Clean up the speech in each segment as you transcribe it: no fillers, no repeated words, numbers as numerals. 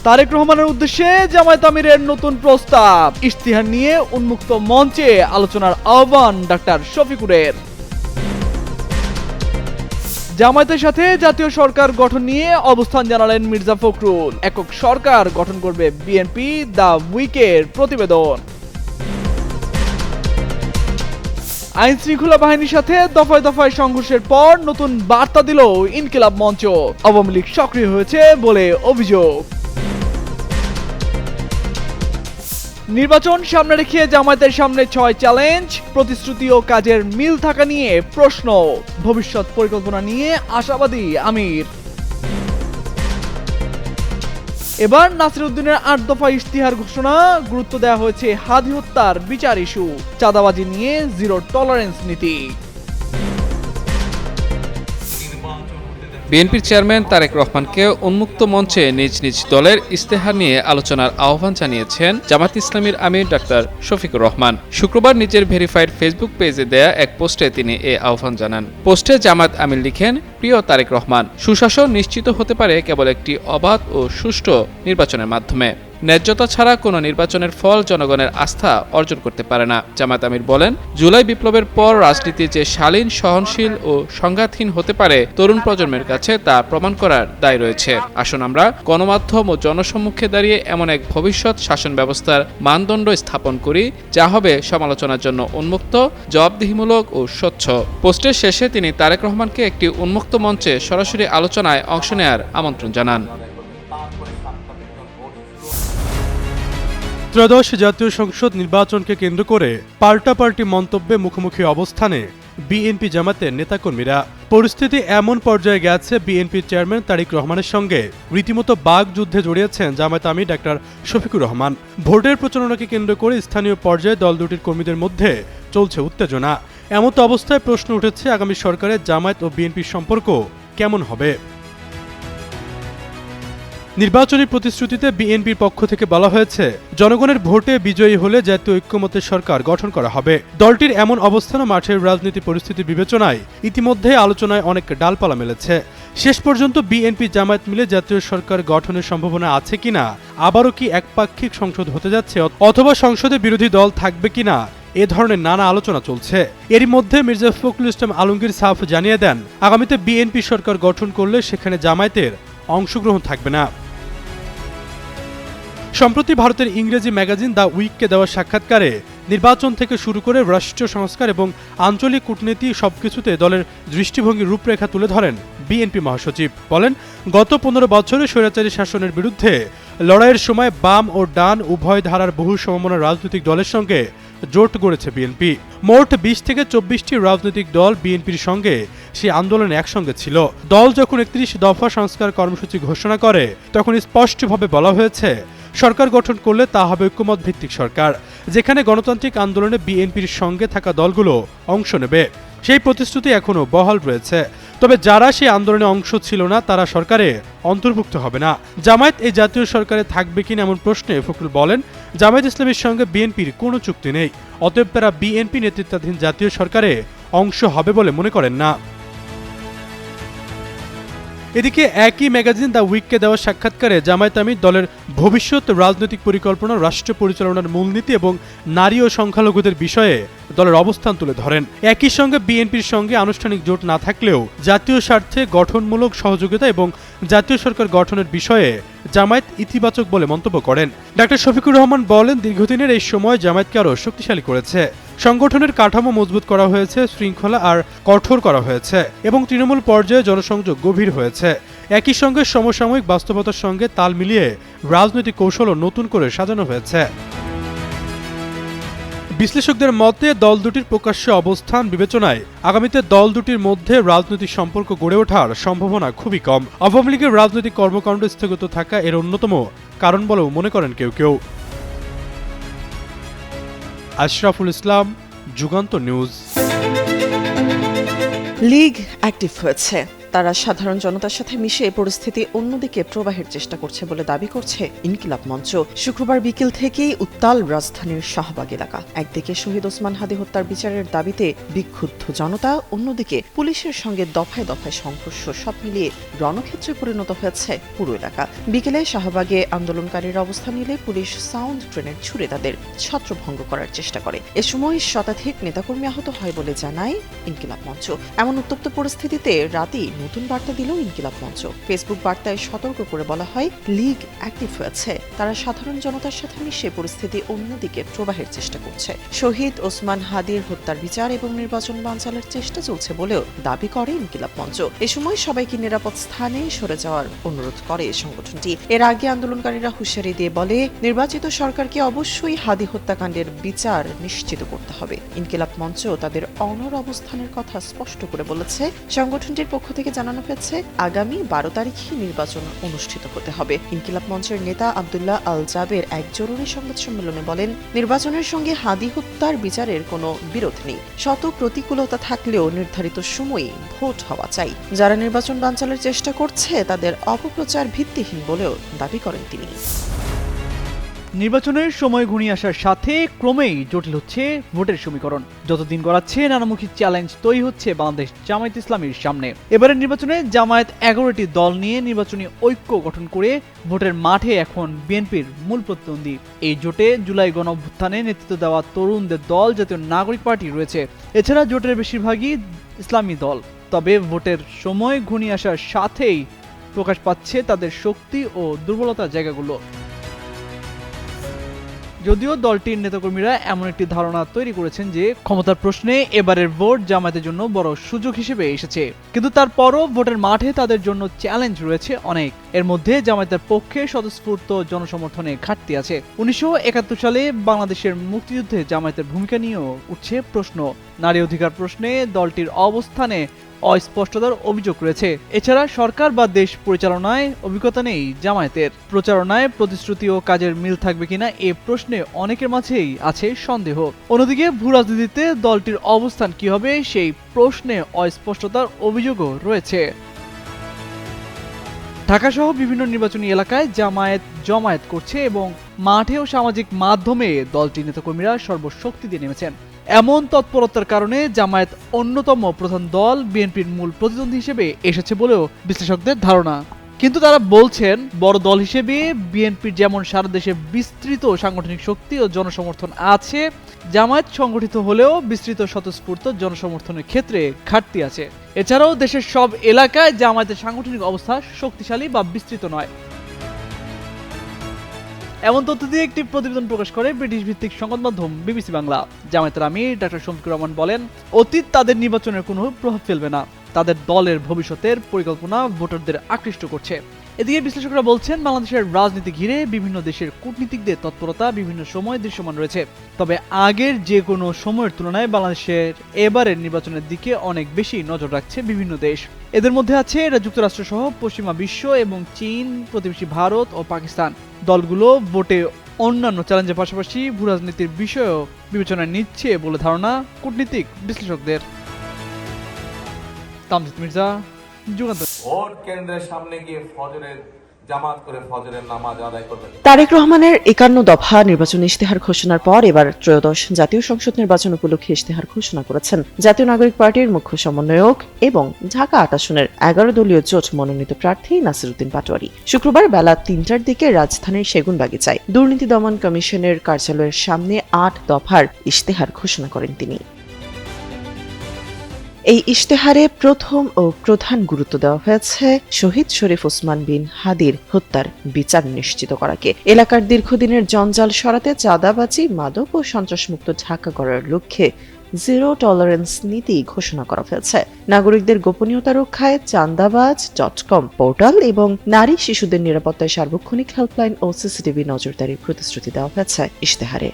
তারেক রহমানের উদ্দেশ্যে জামায়াত আমিরের নতুন প্রস্তাব, ইশতিহার নিয়ে উন্মুক্ত মঞ্চে আলোচনার আহ্বান ডাক্তার শফিকুরের। জামায়াতের সাথে জাতীয় সরকার গঠন নিয়ে অবস্থান জানালেন মির্জা ফখরুল, একক সরকার গঠন করবে বিএনপি, দ্য উইকের প্রতিবেদন। আইন শৃঙ্খলা বাহিনীর সাথে দফায় দফায় সংঘর্ষের পর নতুন বার্তা দিল ইনকিলাব মঞ্চ, আওয়ামী লীগ সক্রিয় হয়েছে বলে অভিযোগ। নির্বাচন সামনে রেখে জামায়াতের সামনে 6 চ্যালেঞ্জ, প্রতিশ্রুতি ও কাজের মিল থাকা নিয়ে প্রশ্ন, ভবিষ্যৎ পরিকল্পনা নিয়ে আশাবাদী আমির। এবার নাসির উদ্দিনের 8 দফা ইশতিহার ঘোষণা, গুরুত্ব দেওয়া হয়েছে হাদি হত্যার বিচার ইস্যু, চাঁদাবাজি নিয়ে জিরো টলারেন্স নীতি। বিএনপির চেয়ারম্যান তারেক রহমানকে উন্মুক্ত মঞ্চে নিজ নিজ দলের ইশতেহার নিয়ে আলোচনার আহ্বান জানিয়েছেন জামায়াত ইসলামীর আমির ডাক্তার শফিকুর রহমান। শুক্রবার নিজের ভেরিফাইড ফেসবুক পেজে দেয়া এক পোস্টে তিনি এ আহ্বান জানান। পোস্টে জামায়াত আমির লিখেন, প্রিয় তারেক রহমান, সুশাসন নিশ্চিত হতে পারে কেবল একটি অবাধ ও সুষ্ঠু নির্বাচনের মাধ্যমে। ন্যায্যতা ছাড়া কোনো নির্বাচনের ফল জনগণের আস্থা অর্জন করতে পারে না। জামায়াত আমির বলেন, জুলাই বিপ্লবের পর রাজনীতি যে শালীন, সহনশীল ও সংঘাতহীন হতে পারে, তরুণ প্রজন্মের কাছে তা প্রমাণ করার দায় রয়েছে। আসুন আমরা গণমাধ্যম ও জনসম্মুখে দাঁড়িয়ে এমন এক ভবিষ্যৎ শাসন ব্যবস্থার মানদণ্ড স্থাপন করি যা হবে সমালোচনার জন্য উন্মুক্ত, জবাবদিহিমূলক ও স্বচ্ছ। পোস্টের শেষে তিনি তারেক রহমানকে একটি উন্মুক্ত মঞ্চে সরাসরি আলোচনায় অংশ নেয়ার আমন্ত্রণ জানান। ত্রয়োদশ জাতীয় সংসদ নির্বাচনকে কেন্দ্র করে পাল্টাপাল্টি মন্তব্যে মুখোমুখি অবস্থানে বিএনপি জামাতের নেতাকর্মীরা। পরিস্থিতি এমন পর্যায়ে গেছে, বিএনপির চেয়ারম্যান তারেক রহমানের সঙ্গে রীতিমতো বাগযুদ্ধে জড়িয়েছেন জামায়াত আমির ডাক্তার শফিকুর রহমান। ভোটের প্রচারণাকে কেন্দ্র করে স্থানীয় পর্যায়ে দল দুটির কর্মীদের মধ্যে চলছে উত্তেজনা। এমতো অবস্থায় প্রশ্ন উঠেছে, আগামী সরকারের জামায়াত ও বিএনপির সম্পর্ক কেমন হবে। নির্বাচনী প্রতিশ্রুতিতে বিএনপির পক্ষ থেকে বলা হয়েছে, জনগণের ভোটে বিজয়ী হলে জাতীয় ঐক্যমত্যের সরকার গঠন করা হবে। দলটির এমন অবস্থানও মাঠের রাজনীতি পরিস্থিতি বিবেচনায় ইতিমধ্যে আলোচনায় অনেক ডালপালা মেলেছে। শেষ পর্যন্ত বিএনপি জামায়াত মিলে জাতীয় সরকার গঠনের সম্ভাবনা আছে কিনা, আবারও কি একপাক্ষিক সংসদ হতে যাচ্ছে, অথবা সংসদে বিরোধী দল থাকবে কিনা, এ ধরনের নানা আলোচনা চলছে। এরই মধ্যে মির্জা ফখরুল ইসলাম আলমগীর সাফ জানিয়ে দেন, আগামীতে বিএনপি সরকার গঠন করলে সেখানে জামায়াতের অংশগ্রহণ থাকবে না। সম্প্রতি ভারতের ইংরেজি ম্যাগাজিন দ্য উইককে দেওয়া সাক্ষাৎকারে নির্বাচন থেকে শুরু করে রাষ্ট্রীয় সংস্কার এবং আঞ্চলিক কূটনীতি সবকিছুতে দলের দৃষ্টিভঙ্গির রূপরেখা তুলে ধরেন বিএনপি মহাসচিব। বলেন, গত 15 বছরে স্বৈরাচারী শাসনের বিরুদ্ধে লড়াইয়ের সময় বাম ও ডান উভয় ধারার বহু সমমনা রাজনৈতিক দলের সঙ্গে জোট গড়েছে বিএনপি। মোট 20 থেকে 24টি রাজনৈতিক দল বিএনপির সঙ্গে সেই আন্দোলনে একসঙ্গে ছিল। দল যখন 31 দফা সংস্কার কর্মসূচি ঘোষণা করে, তখন স্পষ্টভাবে বলা হয়েছে, সরকার গঠন করলে তা হবে ঐক্যমত ভিত্তিক সরকার, যেখানে গণতান্ত্রিক আন্দোলনে বিএনপির সঙ্গে থাকা দলগুলো অংশ নেবে। সেই প্রতিশ্রুতি এখনো বহাল রয়েছে। তবে যারা সেই আন্দোলনে অংশ ছিল না, তারা সরকারে অন্তর্ভুক্ত হবে না। জামায়াত এই জাতীয় সরকারে থাকবে কিনা এমন প্রশ্নে ফখরুল বলেন, জামায়াত ইসলামীর সঙ্গে বিএনপির কোনো চুক্তি নেই, অতএব তারা বিএনপি নেতৃত্বাধীন জাতীয় সরকারে অংশ হবে বলে মনে করেন না। এদিকে একই ম্যাগাজিন দ্য উইককে দেওয়া সাক্ষাৎকারে জামায়াত আমির দলের ভবিষ্যৎ রাজনৈতিক পরিকল্পনা, রাষ্ট্র পরিচালনার মূলনীতি এবং নারী ও সংখ্যালঘুদের বিষয়ে দলের অবস্থান তুলে ধরেন। একই সঙ্গে বিএনপির সঙ্গে আনুষ্ঠানিক জোট না থাকলেও জাতীয় স্বার্থে গঠনমূলক সহযোগিতা এবং জাতীয় সরকার গঠনের বিষয়ে জামায়াত ইতিবাচক বলে মন্তব্য করেন। ডাক্তার শফিকুর রহমান বলেন, দীর্ঘদিনের এই সময় জামায়াতকে আরও শক্তিশালী করেছে। সংগঠনের কাঠামো মজবুত করা হয়েছে, শৃঙ্খলা আর কঠোর করা হয়েছে এবং তৃণমূল পর্যায়ে জনসংযোগ গভীর হয়েছে। একই সঙ্গে সমসাময়িক বাস্তবতার সঙ্গে তাল মিলিয়ে রাজনৈতিক কৌশলও নতুন করে সাজানো হয়েছে। বিশ্লেষকদের মতে, দল দুটির প্রকাশ্য অবস্থান বিবেচনায় আগামীতে দল দুটির মধ্যে রাজনৈতিক সম্পর্ক গড়ে ওঠার সম্ভাবনা খুবই কম। আওয়ামী লীগের রাজনৈতিক কর্মকাণ্ড স্থগিত থাকা এর অন্যতম কারণ বলেও মনে করেন কেউ কেউ। আশরাফুল ইসলাম, যুগান্তর নিউজ। লীগ অ্যাক্টিভ হয়েছে, তারা সাধারণ জনতার সাথে মিশে পরিস্থিতি অন্যদিকে প্রবাহের চেষ্টা করছে বলে দাবি করছে ইনকিলাব মঞ্চ। শুক্রবার বিকেল থেকেই উত্তাল রাজধানীর শাহবাগ এলাকা। একদিকে শহীদ ওসমান হাদী হত্যার বিচারের দাবিতে বিক্ষুব্ধ জনতা, অন্যদিকে পুলিশের সঙ্গে দফায় দফায় সংঘর্ষ, সব মিলিয়ে রণক্ষেত্রে পরিণত হয়েছে পুরো এলাকা। বিকেলে শাহবাগে আন্দোলনকারীরা অবস্থান নিলে পুলিশ সাউন্ড গ্রেনেড ছুড়ে তাদের ছত্রভঙ্গ করার চেষ্টা করে। এ সময় শতাধিক নেতাকর্মী আহত হয় বলে জানায় ইনকিলাব মঞ্চ। এমন উত্তপ্ত পরিস্থিতিতে রাতেই নতুন বার্তা দিল ইনকিলাব মঞ্চ। ফেসবুক বার্তায় সতর্ক করে বলা হয়, লীগ অ্যাক্টিভ হয়েছে, তারা সাধারণ জনতার সাথে মিশে পরিস্থিতি অন্যদিকে প্রবাহের চেষ্টা করছে। শহীদ ওসমান হাদীর হত্যার বিচার এবং নির্বাচন বানচালের চেষ্টা চলছে বলেও দাবি করে ইনকিলাব মঞ্চ। এ সময় সবাইকে নিরাপদ স্থানে সরে যাওয়ার অনুরোধ করে সংগঠনটি। এর আগে আন্দোলনকারীরা হুঁশিয়ারি দিয়ে বলে, নির্বাচিত সরকারকে অবশ্যই হাদী হত্যাকাণ্ডের বিচার নিশ্চিত করতে হবে। ইনকিলাব মঞ্চ তাদের অনড় অবস্থানের কথা স্পষ্ট করে বলেছে। সংগঠনটির পক্ষ থেকে জানানো হয়েছে, আগামী 12 তারিখে নির্বাচন অনুষ্ঠিত হতে হবে। ইনকিলাব মঞ্চের নেতা আব্দুল্লাহ আল জাবের এক জরুরি সংবাদ সম্মেলনে বলেন, নির্বাচনের সঙ্গে হাদী হত্যার বিচারের কোনো বিরোধ নেই। শত প্রতিকূলতা থাকলেও নির্ধারিত সময়ে ভোট হওয়া চাই। যারা নির্বাচন বানচালের চেষ্টা করছে তাদের অপপ্রচার ভিত্তিহীন বলেও দাবি করেন তিনি। নির্বাচনের সময় ঘনিয়ে আসার সাথে ক্রমেই জটিল হচ্ছে ভোটের সমীকরণ। যতদিন গড়াচ্ছে নানামুখী চ্যালেঞ্জ তৈরি হচ্ছে বাংলাদেশ জামায়াত ইসলামীর সামনে। এবারের নির্বাচনে জামায়াত 11টি দল নিয়ে নির্বাচনী ঐক্য গঠন করে ভোটের মাঠে এখন বিএনপির মূল প্রতিদ্বন্দ্বী। এই জোটে জুলাই গণঅভ্যুত্থানে নেতৃত্ব দেওয়া তরুণদের দল জাতীয় নাগরিক পার্টি রয়েছে। এছাড়া জোটের বেশিরভাগই ইসলামী দল। তবে ভোটের সময় ঘনিয়ে আসার সাথেই প্রকাশ পাচ্ছে তাদের শক্তি ও দুর্বলতার জায়গাগুলো। যদিও দলটির নেতাকর্মীরা এমন একটি ধারণা তৈরি করেছেন যে ক্ষমতার প্রশ্নে এবারের ভোট জামায়াতের জন্য বড় সুযোগ হিসেবে এসেছে, কিন্তু তারপরও ভোটের মাঠে তাদের জন্য চ্যালেঞ্জ রয়েছে অনেক। এর মধ্যে জামায়াতের পক্ষে স্বতঃস্ফূর্ত জনসমর্থনে ঘাটতি আছে। 1971 সালে বাংলাদেশের মুক্তিযুদ্ধে জামায়াতের ভূমিকা নিয়েও উঠছে প্রশ্ন। নারী অধিকার প্রশ্নে দলটির অবস্থানে অস্পষ্টতার অভিযোগ রয়েছে। এছাড়া সরকার বা দেশ পরিচালনায় অভিজ্ঞতা নেই জামায়াতের। প্রচারণায় প্রতিশ্রুতি ও কাজের মিল থাকবে কিনা এ প্রশ্নে অনেকের মাঝেই আছে সন্দেহ। অন্যদিকে ভূ রাজনীতিতে দলটির অবস্থান কি হবে সেই প্রশ্নে অস্পষ্টতার অভিযোগও রয়েছে। ঢাকা সহ বিভিন্ন নির্বাচনী এলাকায় জামায়াত জমায়েত করছে এবং মাঠে ও সামাজিক মাধ্যমে দলটির নেতাকর্মীরা সর্বশক্তি দিয়ে নেমেছেন। এমন তৎপরতার কারণে জামায়াত অন্যতম প্রধান দল বিএনপির মূল প্রতিদ্বন্দ্বী হিসেবে এসেছে বলেও বিশ্লেষকদের ধারণা। কিন্তু তারা বলছেন, বড় দল হিসেবে বিএনপির যেমন সারা দেশে বিস্তৃত সাংগঠনিক শক্তি ও জনসমর্থন আছে, জামায়াত সংগঠিত হলেও বিস্তৃত স্বতঃস্ফূর্ত জনসমর্থনের ক্ষেত্রে ঘাটতি আছে। এছাড়াও দেশের সব এলাকায় জামায়াতের সাংগঠনিক অবস্থা শক্তিশালী বা বিস্তৃত নয়। এমন তথ্য দিয়ে একটি প্রতিবেদন প্রকাশ করে ব্রিটিশ ভিত্তিক সংবাদ মাধ্যম বিবিসি বাংলা। জামায়াতের আমির ডক্টর শফিকুর রহমান বলেন, অতীত তাদের নির্বাচনের কোনো প্রভাব ফেলবে না। তাদের দলের ভবিষ্যতের পরিকল্পনা ভোটারদের আকৃষ্ট করছে। এদিকে বিশ্লেষকরা বলছেন, বাংলাদেশের রাজনীতি ঘিরে বিভিন্ন দেশের কূটনীতিকদের তৎপরতা বিভিন্ন সময় দৃশ্যমান রয়েছে। তবে আগের যে কোনো সময়ের তুলনায় বাংলাদেশের এবারের নির্বাচনের দিকে অনেক বেশি নজর রাখছে বিভিন্ন দেশ। এদের মধ্যে আছে যুক্তরাষ্ট্র সহ পশ্চিমা বিশ্ব এবং চীন, প্রতিবেশী ভারত ও পাকিস্তান। দলগুলো ভোটে অন্যান্য চ্যালেঞ্জের পাশাপাশি ভূ রাজনীতির বিষয়েও বিবেচনায় নিচ্ছে বলে ধারণা কূটনীতিক বিশ্লেষকদের। তামজিদ মির্জা, যুগান্তর। ভোট কেন্দ্রের সামনে গিয়ে ফজরের জামাত করে ফজরের নামাজ আদায় করবেন। তারেক রহমানের 51 দফা নির্বাচন ইশতেহার ঘোষণার পর এবার ত্রয়োদশ জাতীয় সংসদ নির্বাচন উপলক্ষে ইশতেহার ঘোষণা করেছেন জাতীয় নাগরিক পার্টির মুখ্য সমন্বয়ক এবং ঢাকা ৮ আসনের 11 দলীয় জোট মনোনীত প্রার্থী নাসিরউদ্দিন পাটোয়ারি। শুক্রবার বেলা ৩টার দিকে রাজধানীর সেগুনবাগিচায় দুর্নীতি দমন কমিশনের কার্যালয়ের সামনে ৮ দফার ইশতেহার ঘোষণা করেন তিনি। এই ইশতেহারে প্রথম ও প্রধান গুরুত্ব দেওয়া হয়েছে শহীদ শরীফ ওসমান বিন হাদীর হত্যার বিচার নিশ্চিত করাকে। এলাকার দীর্ঘদিনের জঞ্জাল সরাতে চাঁদাবাজি, মাদক ও সন্ত্রাসমুক্ত ঢাকা করার লক্ষ্যে জিরো টলারেন্স নীতি ঘোষণা করা হয়েছে। নাগরিকদের গোপনীয়তা রক্ষায় চান্দাবাজ.com পোর্টাল এবং নারী শিশুদের নিরাপত্তায় সার্বক্ষণিক হেল্পলাইন ও সিসিটিভি নজরদারির প্রতিশ্রুতি দেওয়া হয়েছে ইশতেহারে।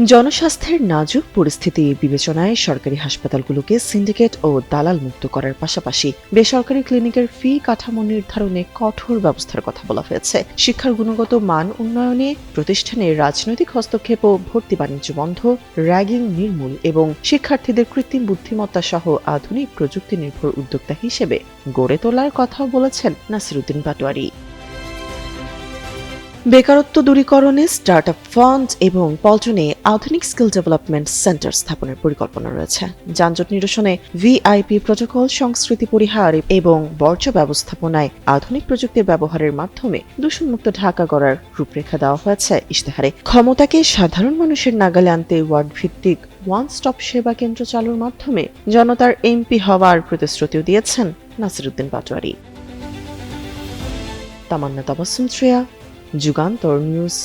জনস্বাস্থ্যের নাজুক পরিস্থিতি বিবেচনায় সরকারি হাসপাতালগুলোকে সিন্ডিকেট ও দালাল মুক্ত করার পাশাপাশি বেসরকারি ক্লিনিকের ফি কাঠামো নির্ধারণে কঠোর ব্যবস্থার কথা বলা হয়েছে। শিক্ষার গুণগত মান উন্নয়নে প্রতিষ্ঠানে রাজনৈতিক হস্তক্ষেপ ও ভর্তি বাণিজ্য বন্ধ, র্যাগিং নির্মূল এবং শিক্ষার্থীদের কৃত্রিম বুদ্ধিমত্তা সহ আধুনিক প্রযুক্তি নির্ভর উদ্যোক্তা হিসেবে গড়ে তোলার কথাও বলেছেন নাসিরউদ্দিন পাটোয়ারি। বেকারত্ব দূরীকরণে স্টার্টআপ ফান্ড এবং পল্টনে আধুনিক স্কিল ডেভেলপমেন্ট সেন্টার স্থাপনের পরিকল্পনা রয়েছে। যানজট নিরসনে ভিআইপি প্রোটোকল, সংস্কৃতি পরিহার এবং বর্জ্য ব্যবস্থাপনায় আধুনিক প্রযুক্তির ব্যবহারের মাধ্যমে দূষণমুক্ত ঢাকা গড়ার রূপরেখা দেওয়া হয়েছে ইশতেহারে। ক্ষমতাকে সাধারণ মানুষের নাগালে আনতে ওয়ার্ড ভিত্তিক ওয়ান স্টপ সেবা কেন্দ্র চালুর মাধ্যমে জনতার এমপি হওয়ার প্রতিশ্রুতিও দিয়েছেন নাসিরউদ্দিন পাটোয়ারি। তামান্না তাবাসসুম শ্রেয়া, যুগান্তর নিউজ।